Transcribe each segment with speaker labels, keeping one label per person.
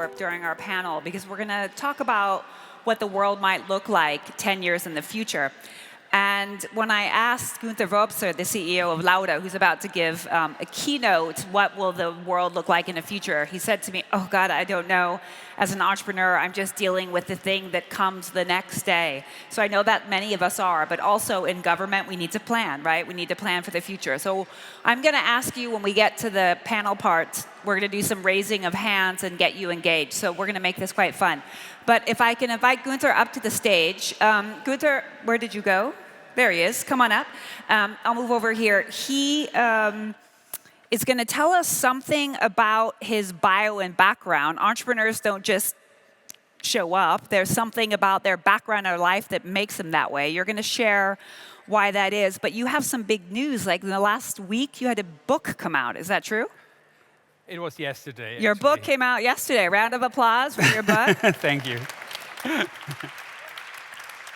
Speaker 1: Europe during our panel because we're going to talk about what the world might look like 10 years in the future. And when I asked Gunther Wobser, the CEO of Lauda, who's about to give a keynote, what will the world look like in the future, he said to me, oh God, I don't know. As an entrepreneur, I'm just dealing with the thing that comes the next day. So I know that many of us are, but also in government, we need to plan, right? We need to plan for the future. So I'm going to ask you when we get to the panel part, we're going to do some raising of hands and get you engaged. So we're going to make this quite fun. But if I can invite Gunther up to the stage. Gunther, where did you go? There he is. Come on up. I'll move over here. He is going to tell us something about his bio and background. Entrepreneurs don't just show up. There's something about their background or life that makes them that way. You're going to share why that is. But you have some big news. Like in the last week, you had a book come out. Is that true?
Speaker 2: It was yesterday.
Speaker 1: Your book came out yesterday. Round of applause for your book.
Speaker 2: Thank you.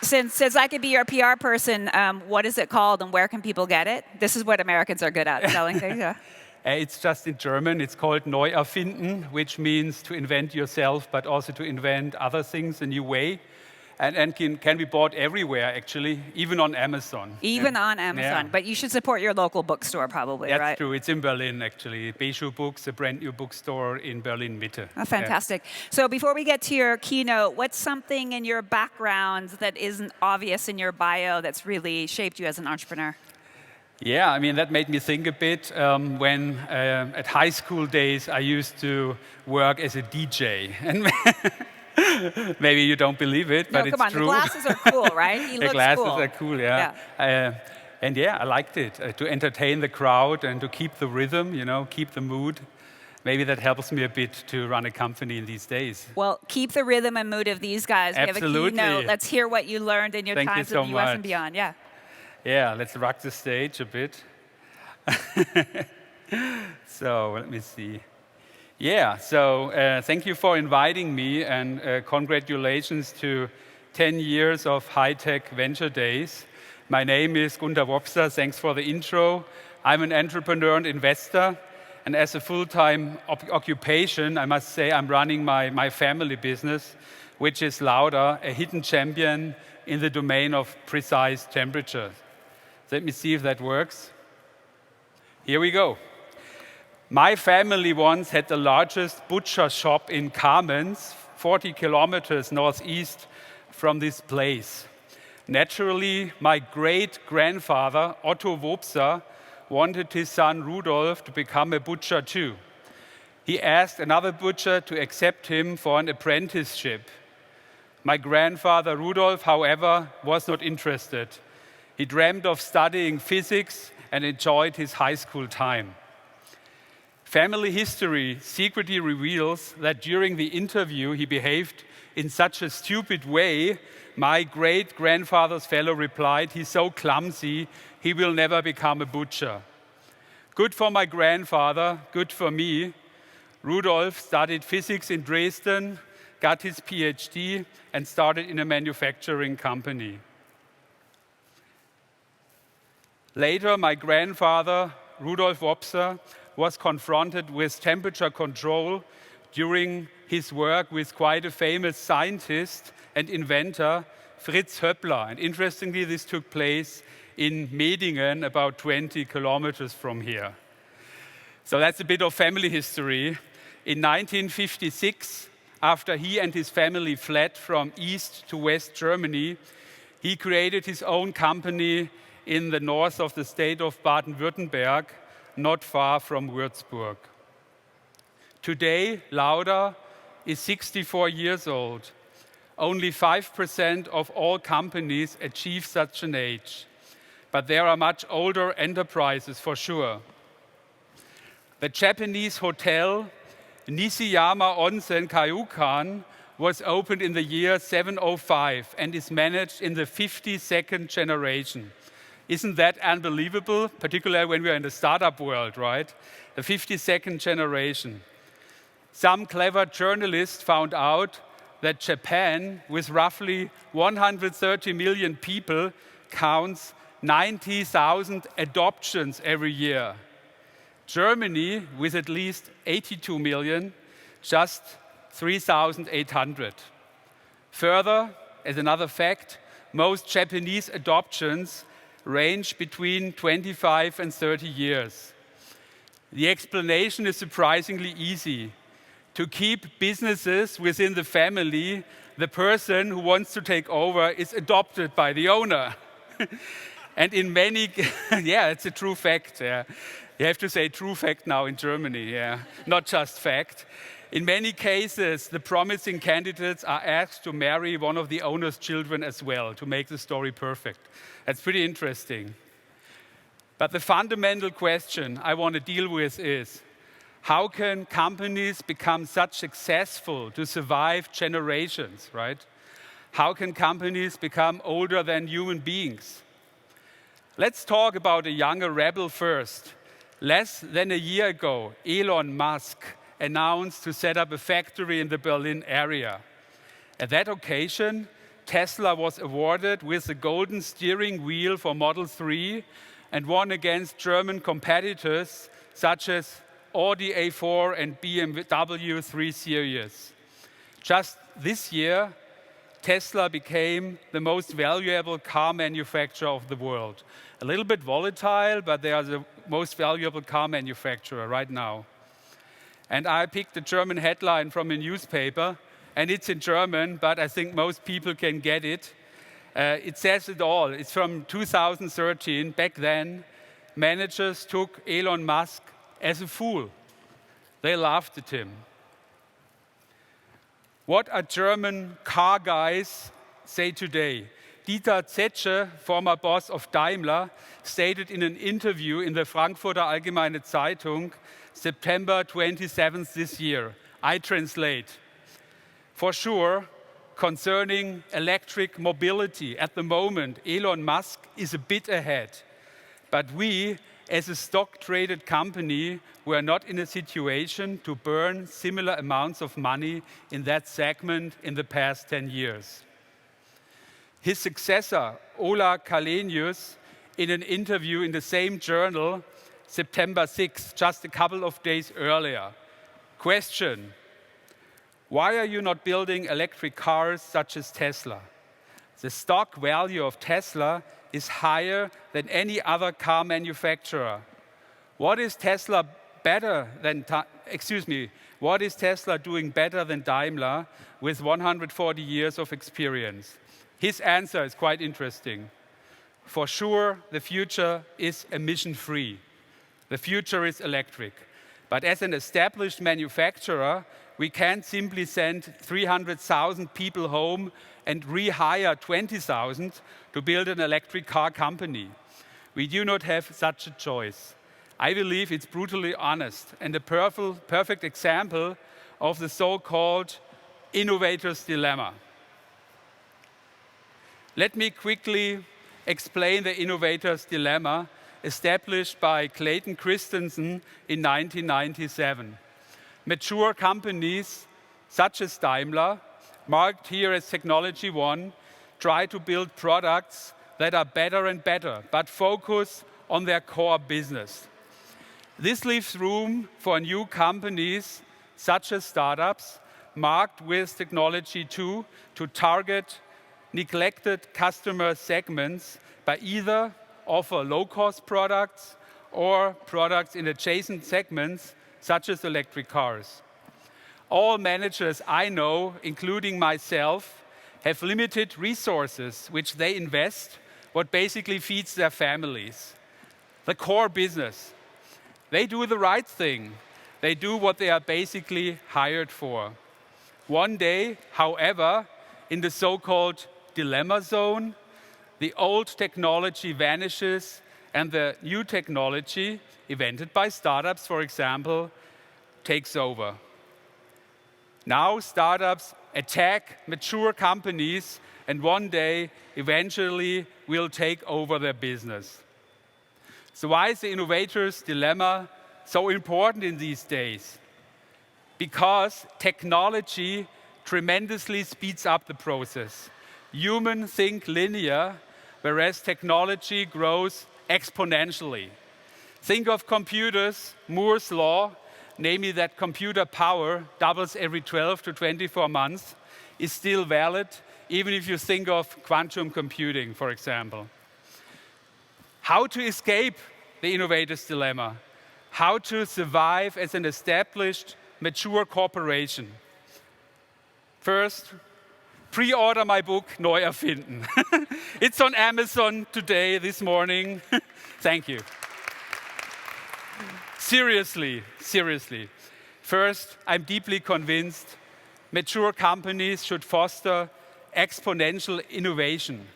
Speaker 1: Since I could be your PR person, what is it called and where can people get it? This is what Americans are good at, selling things. Yeah.
Speaker 2: It's just in German. It's called Neu erfinden, which means to invent yourself, but also to invent other things a new way. And can be bought everywhere, actually, even on Amazon.
Speaker 1: Even on Amazon.
Speaker 2: Yeah.
Speaker 1: But you should support your local bookstore, probably, right?
Speaker 2: That's true. It's in Berlin, actually. Beju Books, a brand new bookstore in Berlin Mitte.
Speaker 1: Oh, fantastic. Yeah. So before we get to your keynote, what's something in your background that isn't obvious in your bio that's really shaped you as an entrepreneur?
Speaker 2: Yeah, I mean, that made me think a bit. When at high school days, I used to work as a DJ. And maybe you don't believe it, but it's true.
Speaker 1: No, come on, the glasses are cool, right? He looks
Speaker 2: cool. The glasses
Speaker 1: cool.
Speaker 2: are cool, yeah. And yeah, I liked it, to entertain the crowd and to keep the rhythm, keep the mood. Maybe that helps me a bit to run a company in these days.
Speaker 1: Well, keep the rhythm and mood of these guys.
Speaker 2: Absolutely.
Speaker 1: We have a keynote. Let's hear what you learned in your times in the US and beyond. Yeah.
Speaker 2: Yeah, let's rock the stage a bit. So, let me see. Yeah, so thank you for inviting me and congratulations to 10 years of high-tech venture days. My name is Gunther Wobser. Thanks for the intro. I'm an entrepreneur and investor, and as a full-time occupation, I must say I'm running my family business, which is Lauda, a hidden champion in the domain of precise temperatures. Let me see if that works. Here we go. My family once had the largest butcher shop in Kamenz, 40 kilometers northeast from this place. Naturally, my great-grandfather, Otto Wobser, wanted his son Rudolf to become a butcher too. He asked another butcher to accept him for an apprenticeship. My grandfather Rudolf, however, was not interested. He dreamed of studying physics and enjoyed his high school time. Family history secretly reveals that during the interview he behaved in such a stupid way. My great-grandfather's fellow replied, "He's so clumsy, he will never become a butcher." Good for my grandfather, good for me. Rudolf studied physics in Dresden, got his PhD, and started in a manufacturing company. Later, my grandfather, Rudolf Wobser, was confronted with temperature control during his work with quite a famous scientist and inventor, Fritz Höppler. And interestingly, this took place in Medingen, about 20 kilometers from here. So that's a bit of family history. In 1956, after he and his family fled from East to West Germany, he created his own company in the north of the state of Baden-Württemberg, not far from Würzburg. Today, Lauda is 64 years old. Only 5% of all companies achieve such an age. But there are much older enterprises for sure. The Japanese hotel Nishiyama Onsen Kaiyukan was opened in the year 705 and is managed in the 52nd generation. Isn't that unbelievable? Particularly when we're in the startup world, right? The 52nd generation. Some clever journalists found out that Japan, with roughly 130 million people, counts 90,000 adoptions every year. Germany, with at least 82 million, just 3,800. Further, as another fact, most Japanese adoptions range between 25 and 30 years. The explanation is surprisingly easy. To keep businesses within the family, the person who wants to take over is adopted by the owner. And in many, yeah, it's a true fact. Yeah. You have to say true fact now in Germany, yeah, not just fact. In many cases, the promising candidates are asked to marry one of the owner's children as well to make the story perfect. That's pretty interesting. But the fundamental question I want to deal with is, how can companies become such successful to survive generations, right? How can companies become older than human beings? Let's talk about a younger rebel first. Less than a year ago, Elon Musk announced to set up a factory in the Berlin area. At that occasion, Tesla was awarded with the golden steering wheel for Model 3 and won against German competitors such as Audi A4 and BMW 3 Series. Just this year, Tesla became the most valuable car manufacturer of the world. A little bit volatile, but they are the most valuable car manufacturer right now. And I picked a German headline from a newspaper, and it's in German, but I think most people can get it. It says it all. It's from 2013. Back then, managers took Elon Musk as a fool. They laughed at him. What are German car guys say today? Dieter Zetsche, former boss of Daimler, stated in an interview in the Frankfurter Allgemeine Zeitung, September 27th this year. I translate. For sure, concerning electric mobility, at the moment, Elon Musk is a bit ahead. But we, as a stock-traded company, were not in a situation to burn similar amounts of money in that segment in the past 10 years. His successor, Ola Källenius, in an interview in the same journal, September 6th, just a couple of days earlier. Question: why are you not building electric cars such as Tesla? The stock value of Tesla is higher than any other car manufacturer. What is Tesla doing better than Daimler with 140 years of experience? His answer is quite interesting. For sure, the future is emission-free. The future is electric. But as an established manufacturer, we can't simply send 300,000 people home and rehire 20,000 to build an electric car company. We do not have such a choice. I believe it's brutally honest and a perfect example of the so-called innovator's dilemma. Let me quickly explain the innovator's dilemma established by Clayton Christensen in 1997. Mature companies, such as Daimler, marked here as Technology One, try to build products that are better and better, but focus on their core business. This leaves room for new companies, such as startups, marked with Technology Two, to target neglected customer segments by either offer low-cost products or products in adjacent segments, such as electric cars. All managers I know, including myself, have limited resources which they invest, what basically feeds their families. The core business. They do the right thing. They do what they are basically hired for. One day, however, in the so-called dilemma zone, the old technology vanishes and the new technology, invented by startups, for example, takes over. Now startups attack mature companies and one day, eventually, will take over their business. So why is the innovator's dilemma so important in these days? Because technology tremendously speeds up the process. Humans think linear, whereas technology grows exponentially. Think of computers, Moore's law, namely that computer power doubles every 12 to 24 months, is still valid, even if you think of quantum computing, for example. How to escape the innovator's dilemma? How to survive as an established, mature corporation? First, pre-order my book, Neu erfinden. It's on Amazon today, this morning. Thank you. Seriously. First, I'm deeply convinced mature companies should foster exponential innovation,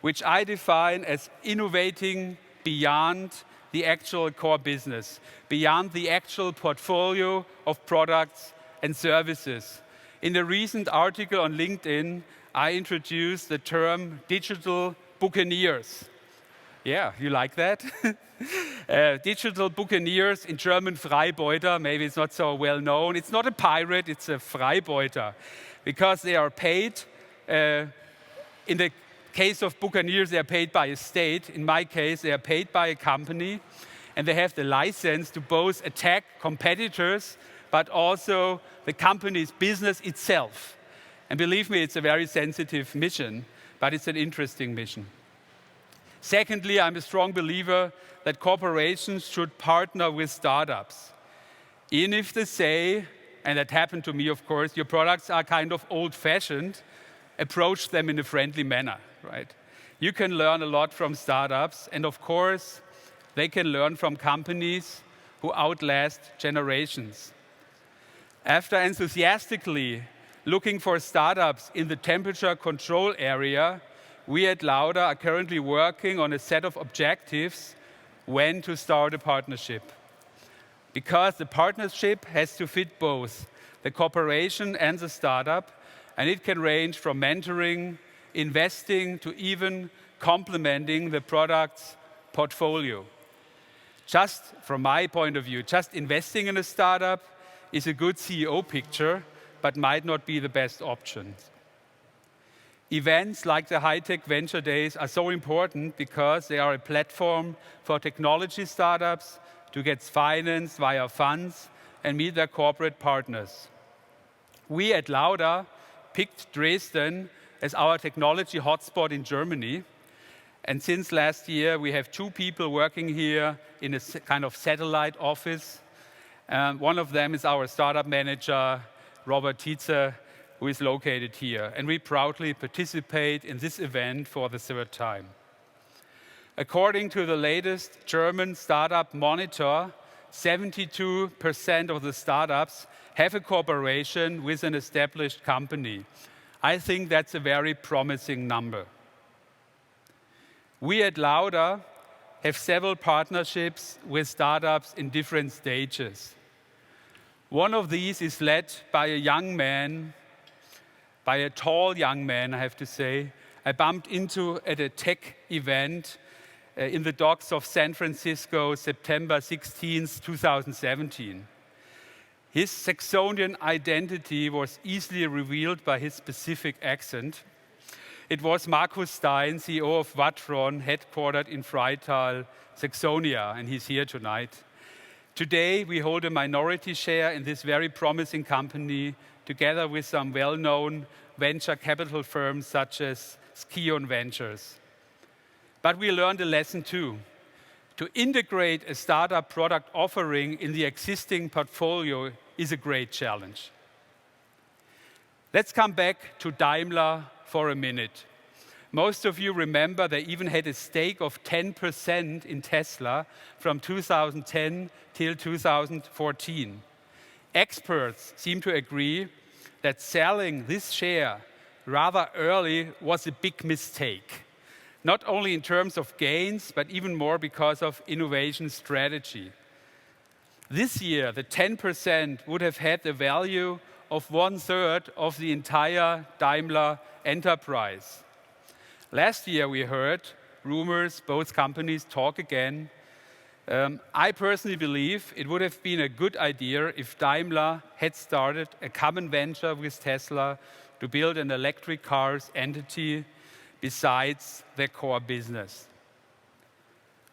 Speaker 2: which I define as innovating beyond the actual core business, beyond the actual portfolio of products and services. In a recent article on LinkedIn, I introduced the term digital buccaneers. Yeah, you like that? Digital buccaneers, in German Freibeuter, maybe it's not so well known. It's not a pirate, it's a Freibeuter, because they are paid, in the case of buccaneers, they are paid by a state. In my case, they are paid by a company, and they have the license to both attack competitors, but also the company's business itself. And believe me, it's a very sensitive mission, but it's an interesting mission. Secondly, I'm a strong believer that corporations should partner with startups. Even if they say, and that happened to me, of course, your products are kind of old-fashioned, approach them in a friendly manner, right? You can learn a lot from startups, and of course, they can learn from companies who outlast generations. After enthusiastically looking for startups in the temperature control area, we at Lauda are currently working on a set of objectives when to start a partnership. Because the partnership has to fit both the corporation and the startup, and it can range from mentoring, investing, to even complementing the product's portfolio. Just from my point of view, just investing in a startup is a good CEO picture, but might not be the best option. Events like the High-Tech Venture Days are so important because they are a platform for technology startups to get financed via funds and meet their corporate partners. We at Lauda picked Dresden as our technology hotspot in Germany. And since last year, we have 2 people working here in a kind of satellite office. One of them is our startup manager, Robert Tietze, who is located here. And we proudly participate in this event for the 3rd time. According to the latest German startup monitor, 72% of the startups have a cooperation with an established company. I think that's a very promising number. We at Lauda have several partnerships with startups in different stages. One of these is led by a young man, by a tall young man, I have to say, I bumped into at a tech event in the docks of San Francisco, September 16, 2017. His Saxonian identity was easily revealed by his specific accent. It was Markus Stein, CEO of Vatron, headquartered in Freital, Saxonia, and he's here tonight. Today, we hold a minority share in this very promising company, together with some well-known venture capital firms such as Skion Ventures. But we learned a lesson too. To integrate a startup product offering in the existing portfolio is a great challenge. Let's come back to Daimler for a minute. Most of you remember they even had a stake of 10% in Tesla from 2010 till 2014. Experts seem to agree that selling this share rather early was a big mistake, not only in terms of gains, but even more because of innovation strategy. This year, the 10% would have had the value of 1/3 of the entire Daimler enterprise. Last year, we heard rumors, both companies talk again. I personally believe it would have been a good idea if Daimler had started a common venture with Tesla to build an electric cars entity besides their core business.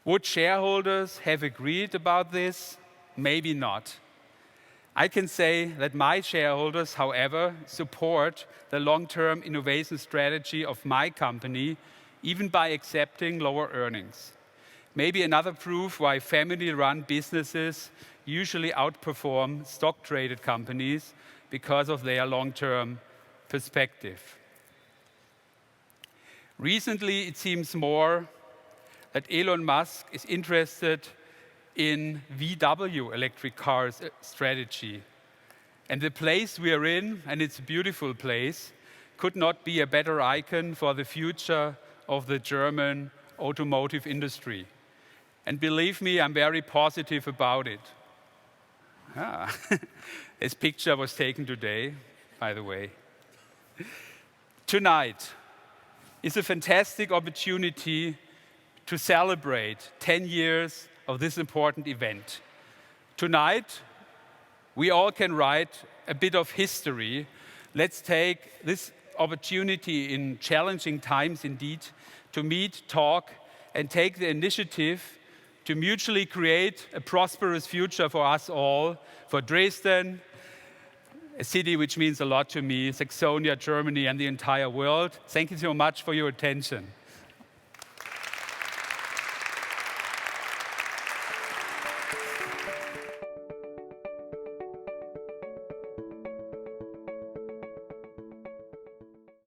Speaker 2: Would shareholders have agreed about this? Maybe not. I can say that my shareholders, however, support the long-term innovation strategy of my company, even by accepting lower earnings. Maybe another proof why family-run businesses usually outperform stock-traded companies because of their long-term perspective. Recently, it seems more that Elon Musk is interested in VW electric cars strategy. And the place we are in, and it's a beautiful place, could not be a better icon for the future of the German automotive industry. And believe me, I'm very positive about it. This picture was taken today, by the way. Tonight is a fantastic opportunity to celebrate 10 years of this important event. Tonight, we all can write a bit of history. Let's take this opportunity in challenging times indeed to meet, talk, and take the initiative to mutually create a prosperous future for us all, for Dresden, a city which means a lot to me, Saxonia, Germany, and the entire world. Thank you so much for your attention.